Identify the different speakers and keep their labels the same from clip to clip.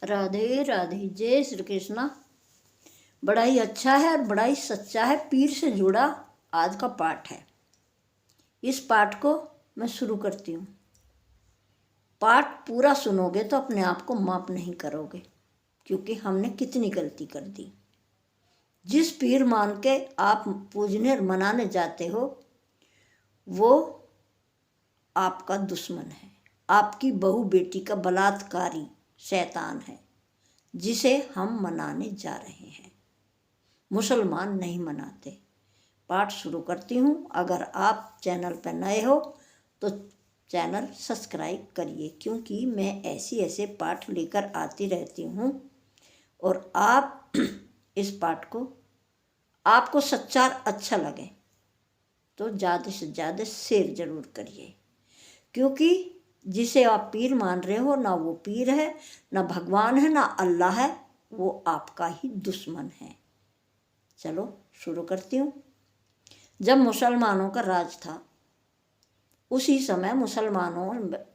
Speaker 1: राधे राधे। जय श्री कृष्णा। बड़ा ही अच्छा है और बड़ा ही सच्चा है, पीर से जुड़ा आज का पाठ है। इस पाठ को मैं शुरू करती हूँ। पाठ पूरा सुनोगे तो अपने आप को माफ नहीं करोगे, क्योंकि हमने कितनी गलती कर दी। जिस पीर मान के आप पूजने और मनाने जाते हो वो आपका दुश्मन है, आपकी बहू बेटी का बलात्कारी शैतान है, जिसे हम मनाने जा रहे हैं। मुसलमान नहीं मनाते। पाठ शुरू करती हूँ। अगर आप चैनल पर नए हो तो चैनल सब्सक्राइब करिए, क्योंकि मैं ऐसे पाठ लेकर आती रहती हूँ और आप इस पाठ को आपको सच्चा अच्छा लगे तो ज़्यादा से ज़्यादा शेयर ज़रूर करिए, क्योंकि जिसे आप पीर मान रहे हो ना वो पीर है, ना भगवान है, ना अल्लाह है, वो आपका ही दुश्मन है। चलो शुरू करती हूँ। जब मुसलमानों का राज था उसी समय मुसलमानों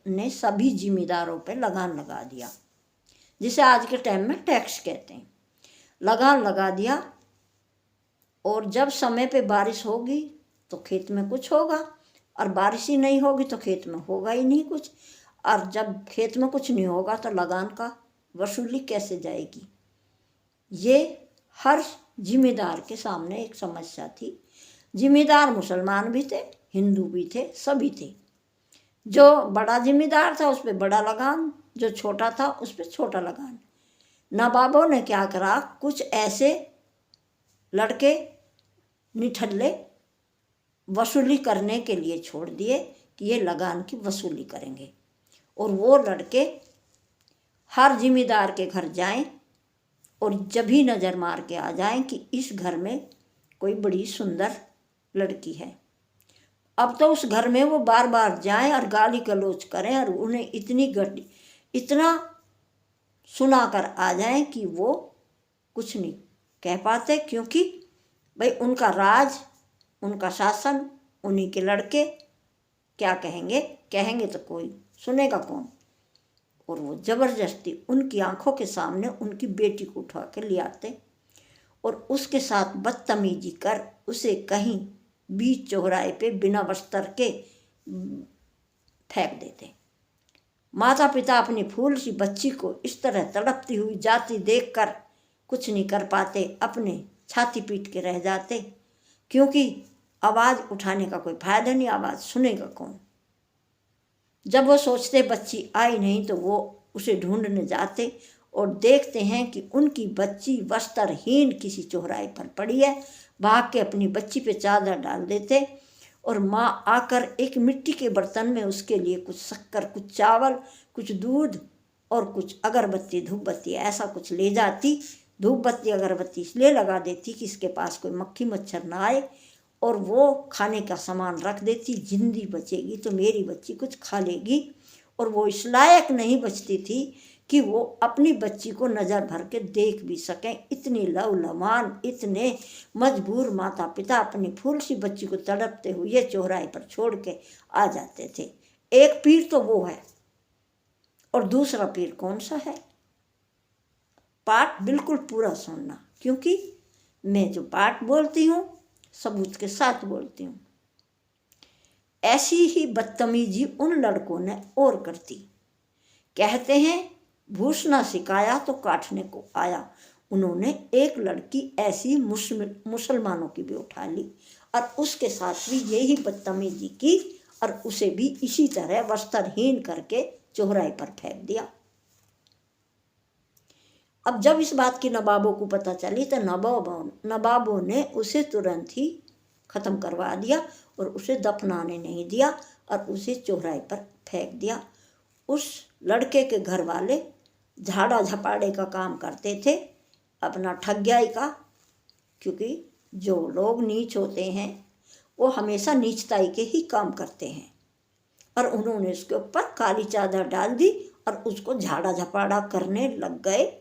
Speaker 1: ने सभी जिम्मेदारों पे लगान लगा दिया, जिसे आज के टाइम में टैक्स कहते हैं। लगान लगा दिया और जब समय पे बारिश होगी तो खेत में कुछ होगा, और बारिश ही नहीं होगी तो खेत में होगा ही नहीं कुछ। और जब खेत में कुछ नहीं होगा तो लगान का वसूली कैसे जाएगी? ये हर जिम्मेदार के सामने एक समस्या थी। जिम्मेदार मुसलमान भी थे, हिंदू भी थे, सभी थे। जो बड़ा जिम्मेदार था उस पर बड़ा लगान, जो छोटा था उस पर छोटा लगान। नवाबों ने क्या करा, कुछ ऐसे लड़के निठल्ले वसूली करने के लिए छोड़ दिए कि ये लगान की वसूली करेंगे, और वो लड़के हर जिम्मेदार के घर जाएं और जब भी नज़र मार के आ जाएं कि इस घर में कोई बड़ी सुंदर लड़की है। अब तो उस घर में वो बार बार जाएं और गाली गलौज करें और उन्हें इतना सुनाकर आ जाएं कि वो कुछ नहीं कह पाते, क्योंकि भाई उनका राज, उनका शासन, उन्हीं के लड़के क्या कहेंगे? कहेंगे तो कोई सुनेगा कौन? और वो ज़बरदस्ती उनकी आंखों के सामने उनकी बेटी को उठा के ले आते और उसके साथ बदतमीजी कर उसे कहीं बीच चौराहे पे बिना वस्त्र के फेंक देते। माता पिता अपनी फूल सी बच्ची को इस तरह तड़पती हुई जाती देखकर कुछ नहीं कर पाते, अपने छाती पीट के रह जाते, क्योंकि आवाज़ उठाने का कोई फायदा नहीं, आवाज़ सुनेगा कौन? जब वो सोचते बच्ची आई नहीं तो वो उसे ढूंढने जाते और देखते हैं कि उनकी बच्ची वस्त्रहीन किसी चौराहे पर पड़ी है। भाग के अपनी बच्ची पे चादर डाल देते और माँ आकर एक मिट्टी के बर्तन में उसके लिए कुछ शक्कर, कुछ चावल, कुछ दूध और कुछ अगरबत्ती, धूप बत्ती ऐसा कुछ ले जाती। धूप बत्ती अगरबत्ती इसलिए लगा देती कि इसके पास कोई मक्खी मच्छर ना आए, और वो खाने का सामान रख देती, जिंदी बचेगी तो मेरी बच्ची कुछ खा लेगी। और वो इस लायक नहीं बचती थी कि वो अपनी बच्ची को नज़र भर के देख भी सकें। इतनी लवलमान, इतने मजबूर माता पिता अपनी फूल सी बच्ची को तड़पते हुए चौराहे पर छोड़ के आ जाते थे। एक पीर तो वो है, और दूसरा पीर कौन सा है? पाठ बिल्कुल पूरा सुनना, क्योंकि मैं जो पाठ बोलती हूँ सबूत के साथ बोलती हूँ। ऐसी ही बदतमीजी उन लड़कों ने और करती। कहते हैं भूसना सिखाया तो काटने को आया। उन्होंने एक लड़की ऐसी मुसलमानों की भी उठा ली और उसके साथ भी यही बदतमीजी की और उसे भी इसी तरह वस्त्रहीन करके चौराहे पर फेंक दिया। अब जब इस बात की नवाबों को पता चली तो नवाबों ने उसे तुरंत ही ख़त्म करवा दिया और उसे दफनाने नहीं दिया और उसे चौराहे पर फेंक दिया। उस लड़के के घर वाले झाड़ा झपाड़े का काम करते थे, अपना ठगियाई का, क्योंकि जो लोग नीच होते हैं वो हमेशा नीचताई के ही काम करते हैं। और उन्होंने उसके ऊपर काली चादर डाल दी और उसको झाड़ा झपाड़ा करने लग गए,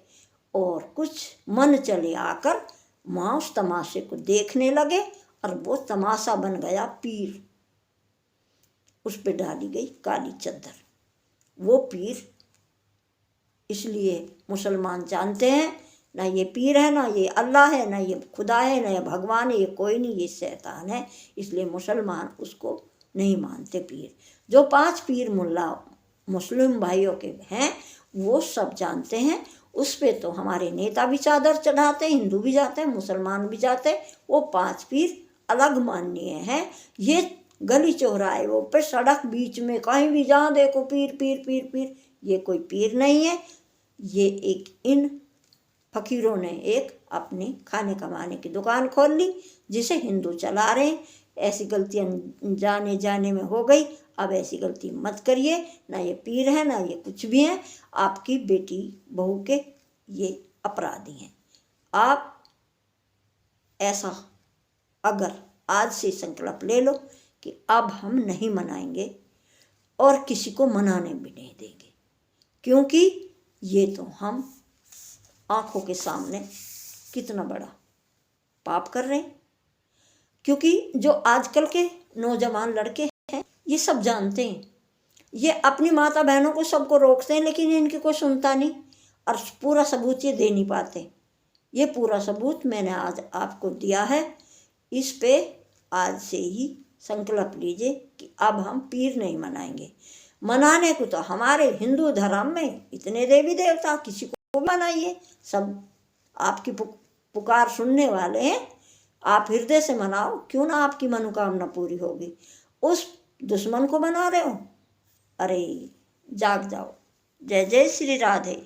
Speaker 1: और कुछ मन चले आकर माँ उस तमाशे को देखने लगे और वो तमाशा बन गया पीर। उस पे डाली गई काली चादर। वो पीर इसलिए मुसलमान जानते हैं ना ये पीर है, ना ये अल्लाह है, ना ये खुदा है, ना ये भगवान है, ये कोई नहीं, ये शैतान है। इसलिए मुसलमान उसको नहीं मानते पीर। जो 5 पीर मुल्ला मुस्लिम भाइयों के हैं वो सब जानते हैं। उस पे तो हमारे नेता भी चादर चढ़ाते हैं, हिंदू भी जाते हैं, मुसलमान भी जाते हैं। वो 5 पीर अलग माननीय हैं। ये गली चौराहे वो पे सड़क बीच में कहीं भी जहाँ देखो पीर पीर पीर पीर, ये कोई पीर नहीं है। ये एक इन फकीरों ने एक अपनी खाने कमाने की दुकान खोल ली जिसे हिंदू चला रहे हैं। ऐसी गलतियां जाने जाने में हो गई, अब ऐसी गलती मत करिए। ना ये पीर है ना ये कुछ भी है, आपकी बेटी बहू के ये अपराधी हैं। आप ऐसा अगर आज से संकल्प ले लो कि अब हम नहीं मनाएंगे और किसी को मनाने भी नहीं देंगे, क्योंकि ये तो हम आंखों के सामने कितना बड़ा पाप कर रहे हैं। क्योंकि जो आजकल के नौजवान लड़के हैं ये सब जानते हैं, ये अपनी माता बहनों को सबको रोकते हैं, लेकिन इनकी कोई सुनता नहीं और पूरा सबूत ये दे नहीं पाते। ये पूरा सबूत मैंने आज आपको दिया है। इस पे आज से ही संकल्प लीजिए कि अब हम पीर नहीं मनाएंगे। मनाने को तो हमारे हिंदू धर्म में इतने देवी देवता, किसी को मनाइए, सब आपकी पुकार सुनने वाले हैं। आप हृदय से मनाओ, क्यों ना आपकी मनोकामना पूरी होगी। उस दुश्मन को मना रहे हो, अरे जाग जाओ। जय जय श्री राधे।